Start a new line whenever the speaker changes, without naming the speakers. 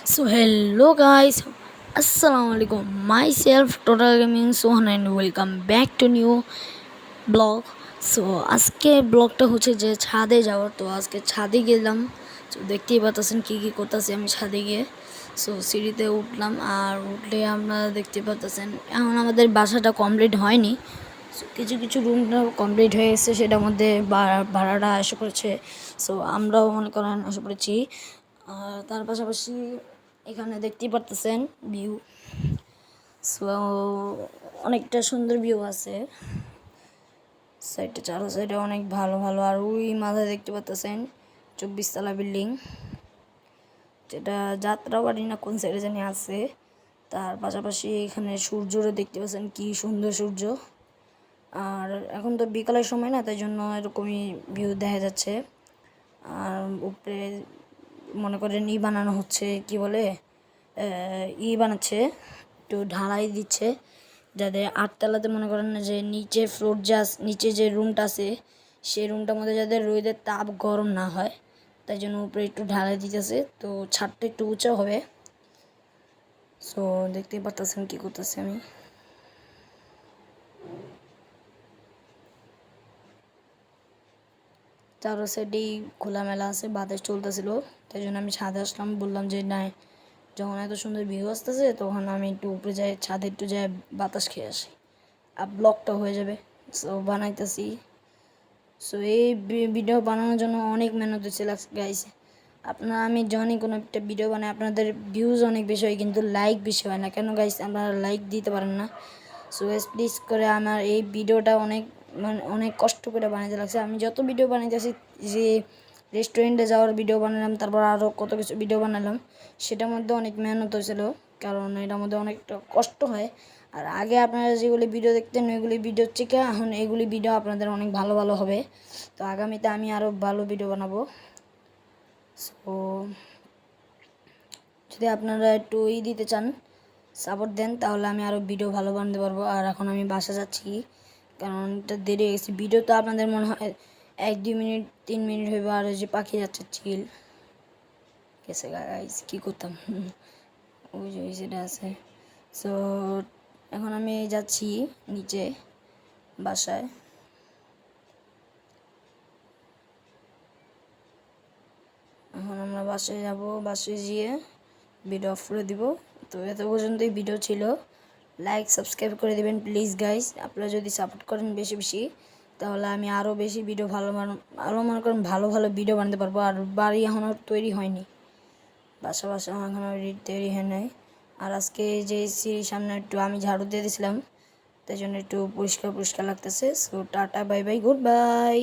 So hello guys, Assalamualaikum. Myself Total Gaming Sohan and welcome back to new blog. So আজকে ব্লগটা হচ্ছে যে ছাদে যাওয়ার। তো আজকে ছাদে গেলাম। তো দেখতেই পাচ্ছেন কী কী করতেছি আমি ছাদে গিয়ে। সো সিঁড়িতে উঠলাম, আর উঠলে আপনারা দেখতে পাচ্ছেন এখন আমাদের বাসাটা কমপ্লিট হয়নি। সো কিছু কিছু রুমটা কমপ্লিট হয়ে গেছে, সেটার মধ্যে ভাড়াটা এসে পড়েছে। সো আমরাও মনে করেন এসে পড়েছি। আর তার পাশাপাশি এখানে দেখতেই পারতেছেন ভিউ। সো অনেকটা সুন্দর ভিউ আছে, সাইডে চারো সাইডে অনেক ভালো ভালো। আর ওই মাথায় দেখতে পাচ্ছেন 24 তলা বিল্ডিং, যেটা যাত্রাবাড়ি না কোন সাইডে জানি আছে। তার পাশাপাশি এখানে সূর্যটা দেখতে পাচ্ছেন কি সুন্দর সূর্য। আর এখন তো বিকালের সময় না, তাই জন্য এরকমই ভিউ দেখা যাচ্ছে। আর উপরে মনে করেন বানানো হচ্ছে, কি বলে বানাচ্ছে, একটু ঢালাই দিচ্ছে, যাতে আটতলাতে মনে করেন যে নিচে ফ্লোর নিচে যে রুমটা আছে সেই রুমটার মধ্যে যাতে রোদের তাপ গরম না হয়, তাই জন্য উপরে একটু ঢালাই দিতেছে। তো ছাদটা একটু উঁচু হবে। সো দেখতেই পাচ্ছেন কী করতেছি আমি। চারো সাইডেই খোলামেলা আছে, বাতাস চলতেছিল, তাই জন্য আমি ছাদে আসলাম। বললাম যে না, যখন এত সুন্দর ভিউ আসতেছে তখন আমি একটু উপরে যাই, ছাদে একটু যাই বাতাস খেয়ে আসি, আর ব্লগটা হয়ে যাবে। সো বানাইতেছি। সো এই ভিডিও বানানোর জন্য অনেক মেহনত হচ্ছে গাইস। আমি যখনই কোনো একটা ভিডিও বানাই আপনাদের ভিউজ অনেক বেশি হয়, কিন্তু লাইক বেশি হয় না কেন গাইস? আপনারা লাইক দিতে পারেন না। সো প্লিজ করে আমার এই ভিডিওটা অনেক কষ্ট করে বানাইতে লাগছে। আমি যত ভিডিও বানাইতেছি, যে রেস্টুরেন্টে যাওয়ার ভিডিও বানালাম, তারপর আরও কত কিছু ভিডিও বানালাম, সেটার মধ্যে অনেক মেহনত হয়েছিল, কারণ এটার মধ্যে অনেকটা কষ্ট হয়। আর আগে আপনারা যেগুলি ভিডিও দেখতেন ওইগুলি ভিডিও থেকে এখন এইগুলি ভিডিও আপনাদের অনেক ভালো ভালো হবে। তো আগামীতে আমি আরও ভালো ভিডিও বানাবো। সো যদি আপনারা একটু দিতে চান, সাপোর্ট দেন, তাহলে আমি আরও ভিডিও ভালো বানাতে পারবো। আর এখন আমি বাসা যাচ্ছি, কারণ এটা দেরি হয়ে গেছে। ভিডিও তো আপনাদের মনে হয় 1-2 মিনিট 3 মিনিট হইব। আর যে পাখি যাচ্ছে চিল গেছে গাইস, কী করতাম, ওই যে সেটা আছে। সো এখন আমি যাচ্ছি নিচে বাসায়। এখন আমরা বাসায় যাব, বাসায় গিয়ে ভিডিও অফ করে দিব। তো এত পর্যন্তই ভিডিও ছিল। লাইক সাবস্ক্রাইব করে দেবেন প্লিজ গাইস। আপনারা যদি সাপোর্ট করেন বেশি বেশি, তাহলে আমি আরও বেশি ভিডিও আরও মনে করেন ভালো ভালো ভিডিও বানাতে পারবো। আর বাড়ি এখনও তৈরি হয়নি, বাসা এখনও তৈরি হয় নাই। আর আজকে যে সিঁড়ির সামনে একটু আমি ঝাড়ু দিয়ে দিয়েছিলাম, তাই জন্য একটু পরিষ্কার পরিষ্কার লাগতেছে। So tata, bye bye, good bye.